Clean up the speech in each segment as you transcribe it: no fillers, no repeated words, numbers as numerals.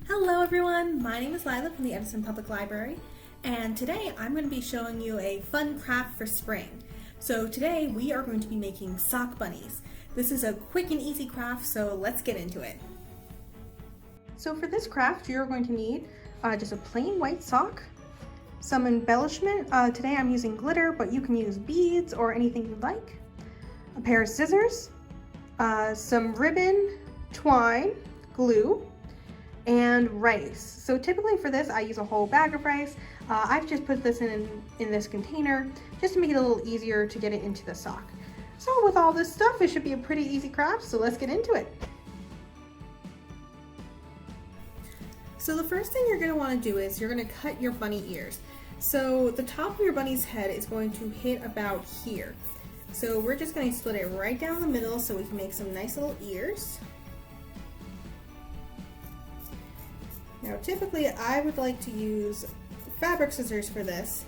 Hello everyone, my name is Lila from the Edison Public Library, and today I'm going to be showing you a fun craft for spring. So today we are going to be making sock bunnies. This is a quick and easy craft, so let's get into it. So for this craft you're going to need just a plain white sock, some embellishment. Today I'm using glitter, but you can use beads or anything you'd like, a pair of scissors, some ribbon, twine, glue, and rice. So typically for this I use a whole bag of rice. I've just put this in this container just to make it a little easier to get it into the sock. So with all this stuff, it should be a pretty easy craft, so let's get into it. So the first thing you're going to want to do is you're going to cut your bunny ears. So the top of your bunny's head is going to hit about here. So we're just going to split it right down the middle so we can make some nice little ears. Now typically I would like to use fabric scissors for this,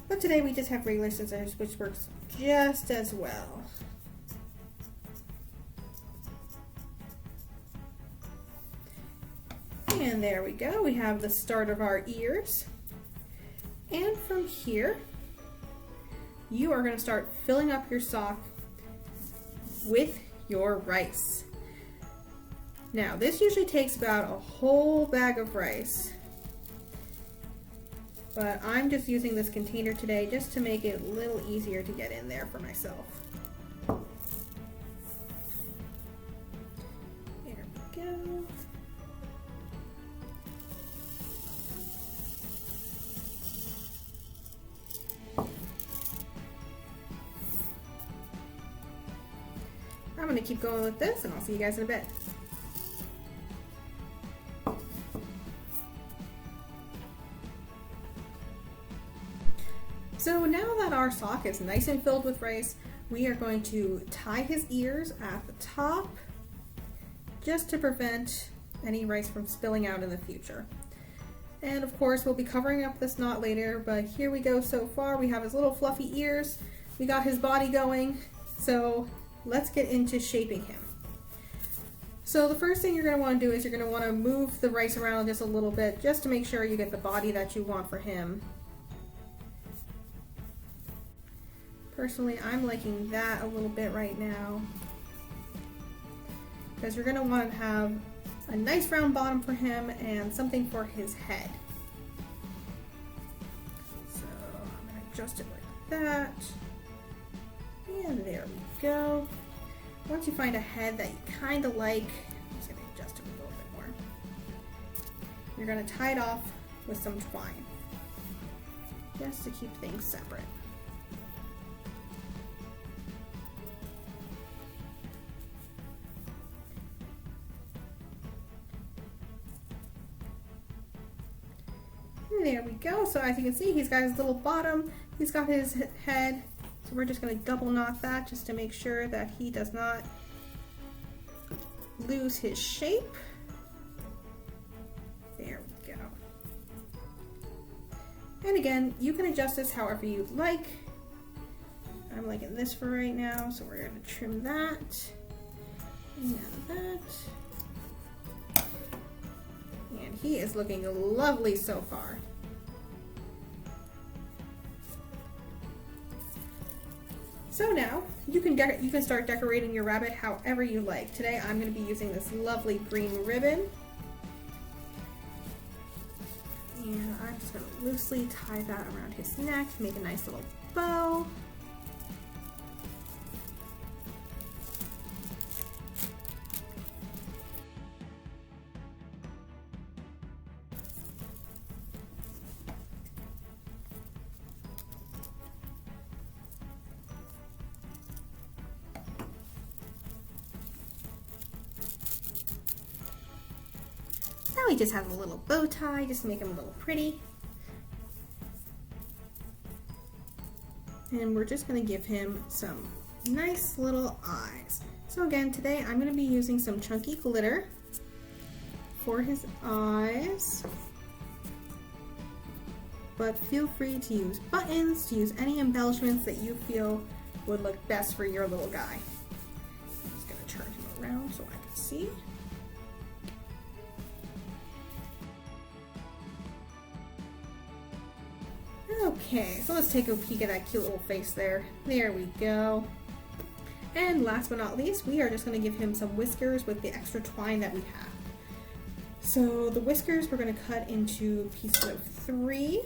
but today we just have regular scissors, which works just as well. And there we go, we have the start of our ears. And from here, you are going to start filling up your sock with your rice. Now, this usually takes about a whole bag of rice, but I'm just using this container today just to make it a little easier to get in there for myself. There we go. I'm going to keep going with this, and I'll see you guys in a bit. So now that our sock is nice and filled with rice, we are going to tie his ears at the top just to prevent any rice from spilling out in the future. And of course we'll be covering up this knot later, but here we go so far. We have his little fluffy ears, we got his body going, so let's get into shaping him. So the first thing you're going to want to do is you're going to want to move the rice around just a little bit just to make sure you get the body that you want for him. Personally, I'm liking that a little bit right now because you're going to want to have a nice round bottom for him and something for his head. So I'm going to adjust it like that. And there we go. Once you find a head that you kind of like, I'm just going to adjust it a little bit more. You're going to tie it off with some twine just to keep things separate. There we go. So as you can see, he's got his little bottom, he's got his head. So we're just going to double knot that just to make sure that he does not lose his shape. There we go. And again, you can adjust this however you'd like. I'm liking this for right now, so we're going to trim that and that. And he is looking lovely so far. So now you can start decorating your rabbit however you like. Today I'm going to be using this lovely green ribbon. And I'm just going to loosely tie that around his neck to make a nice little bow. Now he just has a little bow tie just to make him a little pretty. And we're just going to give him some nice little eyes. So again, today I'm going to be using some chunky glitter for his eyes. But feel free to use buttons, to use any embellishments that you feel would look best for your little guy. I'm just going to turn him around so I can see. Okay, so let's take a peek at that cute little face there. There we go. And last but not least, we are just going to give him some whiskers with the extra twine that we have. So the whiskers we're going to cut into pieces of 3.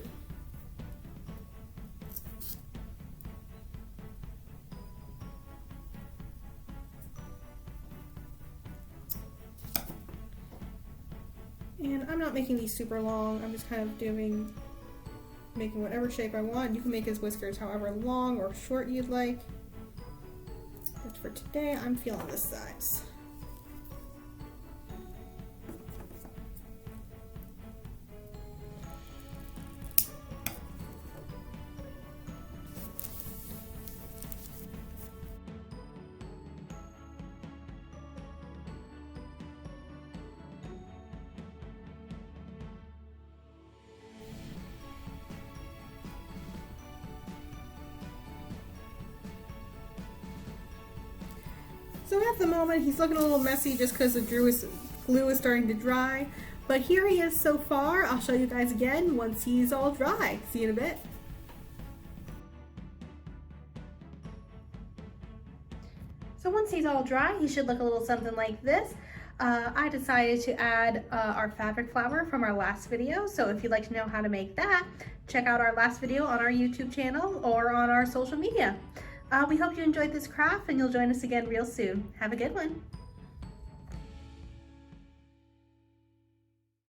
And I'm not making these super long, I'm just kind of making whatever shape I want. You can make his whiskers however long or short you'd like. But for today, I'm feeling this size. So at the moment, he's looking a little messy just because the glue is starting to dry. But here he is so far. I'll show you guys again once he's all dry. See you in a bit. So once he's all dry, he should look a little something like this. I decided to add our fabric flower from our last video. So if you'd like to know how to make that, check out our last video on our YouTube channel or on our social media. We hope you enjoyed this craft and you'll join us again real soon. Have a good one.